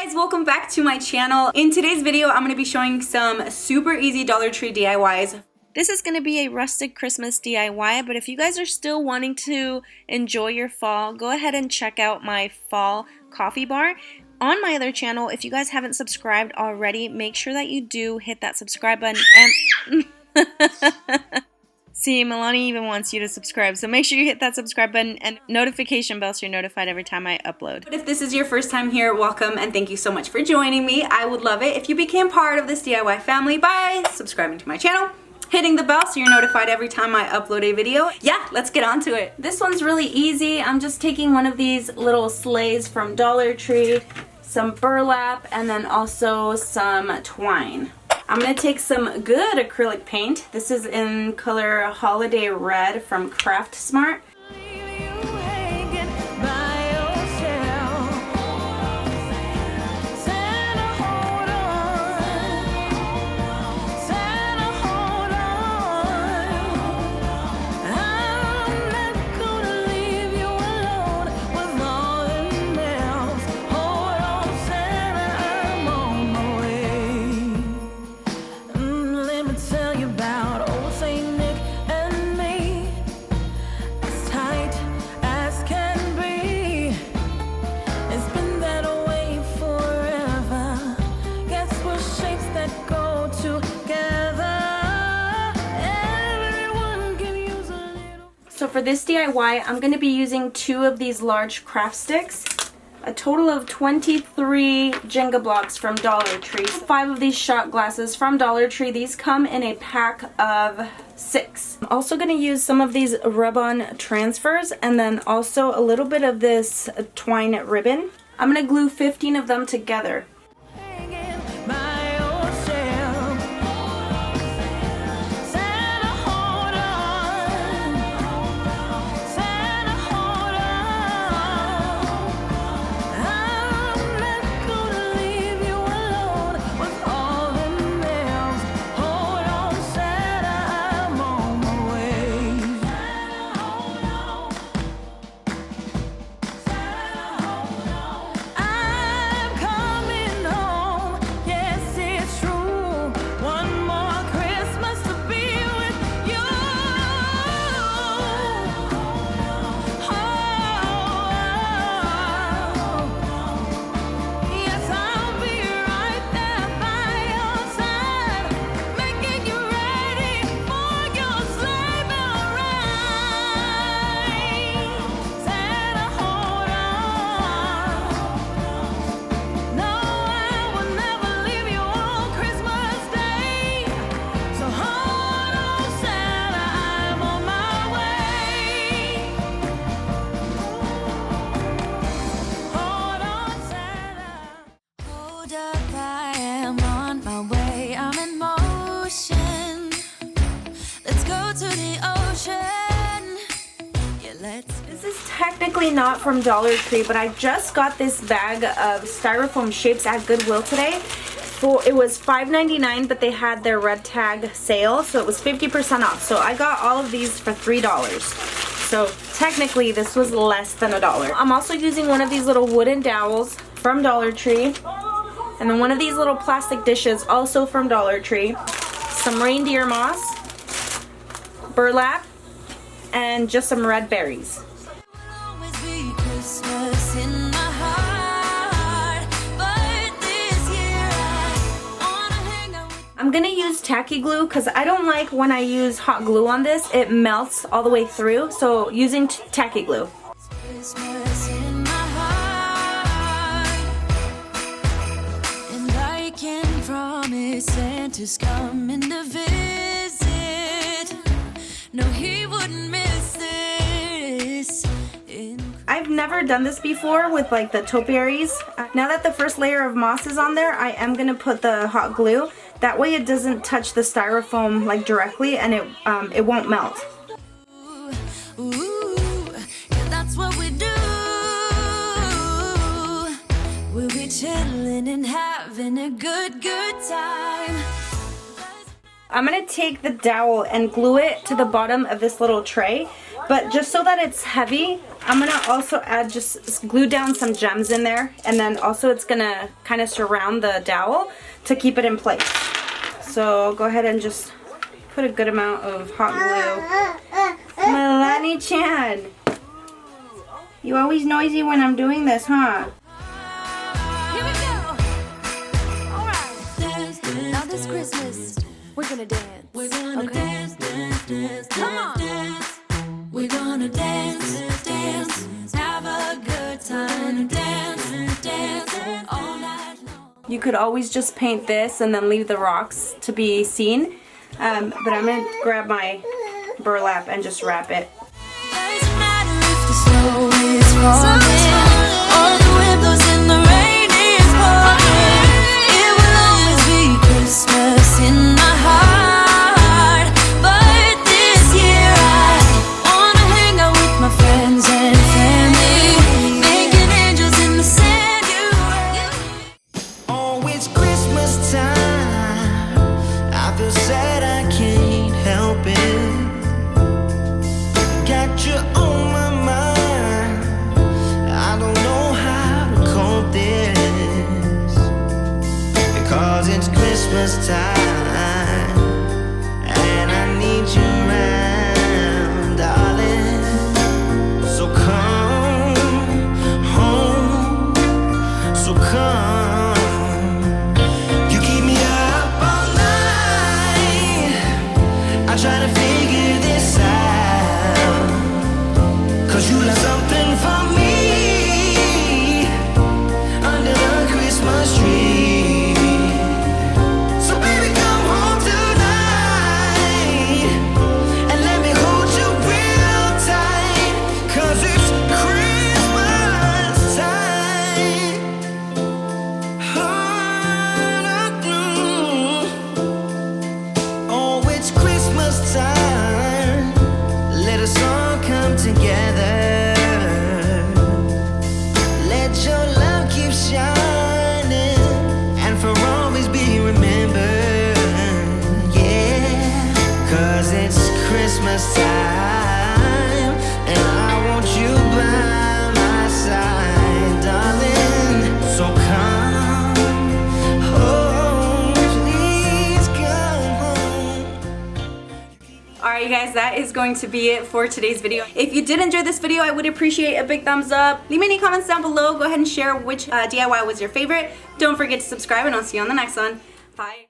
guys, welcome back to my channel. In today's video, I'm going to be showing some super easy Dollar Tree DIYs. This is going to be a rustic Christmas DIY, but if you guys are still wanting to enjoy your fall, go ahead and check out my fall coffee bar. On my other channel, if you guys haven't subscribed already, make sure that you do hit that subscribe button and... See, Milani even wants you to subscribe, so make sure you hit that subscribe button and notification bell so you're notified every time I upload. But if this is your first time here, welcome and thank you so much for joining me. I would love it if you became part of this DIY family by subscribing to my channel, hitting the bell so you're notified every time I upload a video. Yeah, let's get on to it. This one's really easy. I'm just taking one of these little sleighs from Dollar Tree, some burlap, and then also some twine. I'm going to take some good acrylic paint. This is in color Holiday Red from Craft Smart. So for this DIY, I'm going to be using 2 of these large craft sticks, a total of 23 Jenga blocks from Dollar Tree, 5 of these shot glasses from Dollar Tree. These come in a pack of 6. I'm also going to use some of these rub-on transfers and then also a little bit of this twine ribbon. I'm going to glue 15 of them together. This is technically not from Dollar Tree, but I just got this bag of styrofoam shapes at Goodwill today. It was $5.99, but they had their red tag sale, so it was 50% off. So I got all of these for $3. So technically this was less than $1. I'm also using one of these little wooden dowels from Dollar Tree, and then one of these little plastic dishes also from Dollar Tree, some reindeer moss, burlap, and just some red berries. I'm gonna use tacky glue because I don't like when I use hot glue on this, it melts all the way through, so using tacky glue. Santa's coming to visit. No, he wouldn't miss this. I've never done this before with like the topiaries. Now that the first layer of moss is on there, I am gonna put the hot glue. That way it doesn't touch the styrofoam like directly, and it won't melt. Ooh, yeah, that's what we do. We'll be chilling and having a good time. I'm going to take the dowel and glue it to the bottom of this little tray, But just so that it's heavy, I'm gonna also add, just glue down some gems in there, and then also it's gonna kind of surround the dowel to keep it in place. So go ahead and just put a good amount of hot glue. Milani-chan, you always noisy when I'm doing this, huh? Here we go. All right. Now this Christmas, we're gonna dance. We're gonna dance, dance, dance, come on. Dance. We're gonna dance, dance, have a good time, dance, dance, all night long. You could always just paint this and then leave the rocks to be seen, but I'm gonna grab my burlap and just wrap it. Doesn't matter if the snow is falling or the wind blows and the rain is pouring. It will always be Christmas in my heart. But this year I wanna hang out with my friends and family, making angels in the sand. Oh, it's Christmas time. I feel sad, I can't help it. Got you on my mind. I don't know how to cope this, because it's Christmas time and I need you around, darling. So come home, so come. You keep me up all night. I try to figure this out, 'cause you left something for me under the Christmas tree. So baby, come home tonight and let me hold you real tight, 'cause it's Christmas time. Oh, it's Christmas time. Let us all come together. Let your love keep shining and for always be remembered. Yeah, 'cause it's Christmas time and I want you by my side, darling. So come home, please come home. Alright, you guys, that is going to be it for today's video. If you did enjoy this video, I would appreciate a big thumbs up. Leave me any comments down below. Go ahead and share which DIY was your favorite. Don't forget to subscribe, and I'll see you on the next one. Bye.